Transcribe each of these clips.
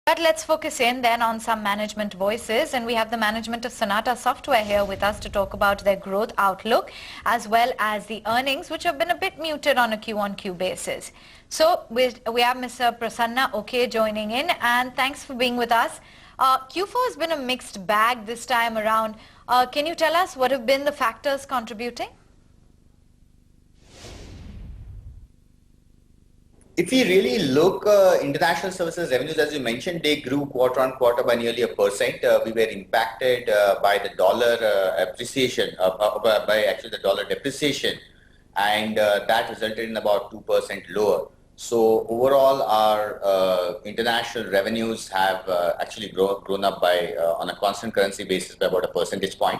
But let's focus in then on some management voices, and we have the management of Sonata Software here with us to talk about their growth outlook as well as the earnings, which have been a bit muted on a Q-on-Q basis. So we have Mr. Prasanna Oke joining in, and thanks for being with us. Q4 has been a mixed bag this time around. Can you tell us what have been the factors contributing? If we really look, international services revenues, as you mentioned, they grew quarter on quarter by nearly 1%. We were impacted by the dollar appreciation, by actually the dollar depreciation, and that resulted in about 2% lower. So overall, our international revenues have actually grown up by, on a constant currency basis, by about a percentage point.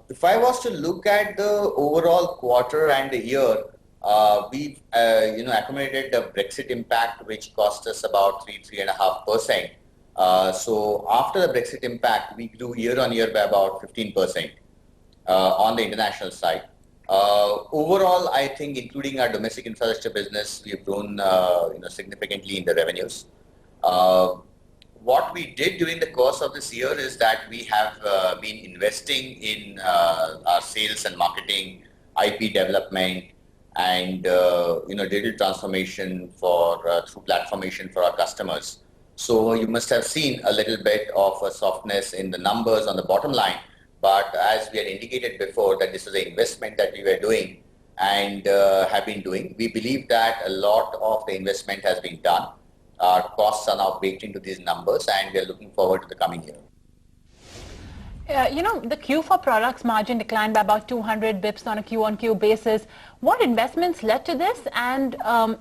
If I was to look at the overall quarter and the year, we've accumulated the Brexit impact, which cost us about 3.5%. So after the Brexit impact, we grew year on year by about 15% on the international side. Overall, I think, including our domestic infrastructure business, we've grown significantly in the revenues. What we did during the course of this year is that we have been investing in our sales and marketing, IP development, and digital transformation through platformation for our customers. So you must have seen a little bit of a softness in the numbers on the bottom line, but as we had indicated before, that this is an investment that we were doing and have been doing. We believe that a lot of the investment has been done. Our costs are now baked into these numbers, and we are looking forward to the coming year. The Q4 products margin declined by about 200 bips on a Q-on-Q basis. What investments led to this? And,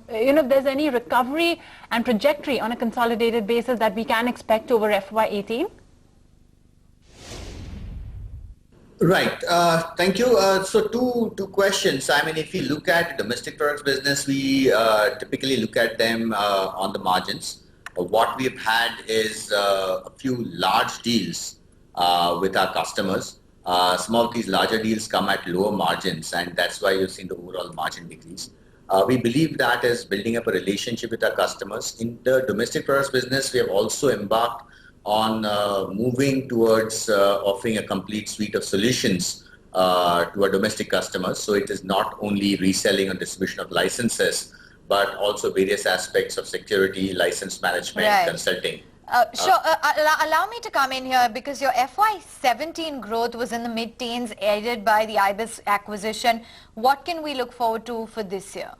if there's any recovery and trajectory on a consolidated basis that we can expect over FY18? Right. Thank you. So two questions. I mean, if you look at domestic products business, we typically look at them on the margins. What we've had is a few large deals with our customers. Some of these larger deals come at lower margins, and that's why you've seen the overall margin decrease. We believe that is building up a relationship with our customers. In the domestic products business, we have also embarked on moving towards offering a complete suite of solutions to our domestic customers. So it is not only reselling or distribution of licenses, but also various aspects of security, license management, right, consulting. Sure. Allow me to come in here, because your FY17 growth was in the mid-teens, aided by the IBIS acquisition. What can we look forward to for this year?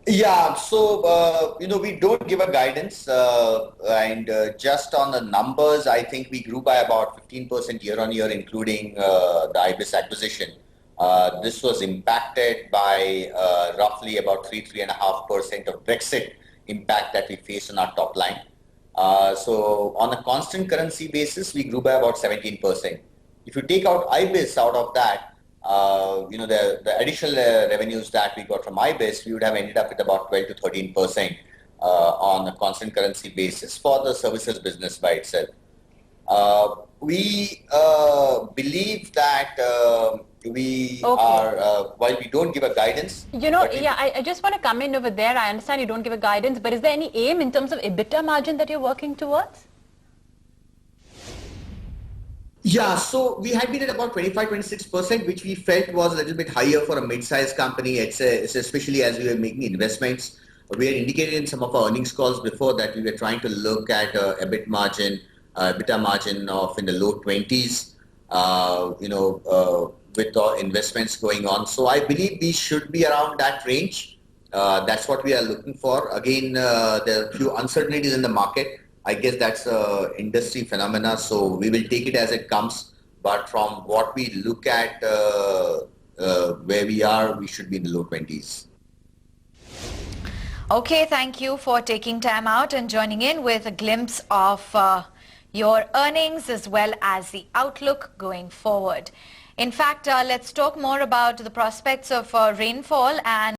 Yeah, so, we don't give a guidance, and just on the numbers, I think we grew by about 15% year on year, including the IBIS acquisition. This was impacted by roughly about 3.5% of Brexit impact that we faced on our top line. So on a constant currency basis, we grew by about 17%. If you take out IBIS out of that, the additional revenues that we got from IBIS, we would have ended up with about 12 to 13% on a constant currency basis for the services business by itself. We believe that while we don't give a guidance... I just want to come in over there. I understand you don't give a guidance, but is there any aim in terms of EBITDA margin that you're working towards? Yeah, so we had been at about 25-26%, which we felt was a little bit higher for a mid-sized company, especially as we were making investments. We had indicated in some of our earnings calls before that we were trying to look at EBITDA margin of in the low 20s, with our investments going on. So I believe we should be around that range. That's what we are looking for. Again, there are a few uncertainties in the market. I guess that's an industry phenomena, so we will take it as it comes. But from what we look at where we are, we should be in the low 20s. Okay, thank you for taking time out and joining in with a glimpse of your earnings as well as the outlook going forward. In fact, let's talk more about the prospects of rainfall and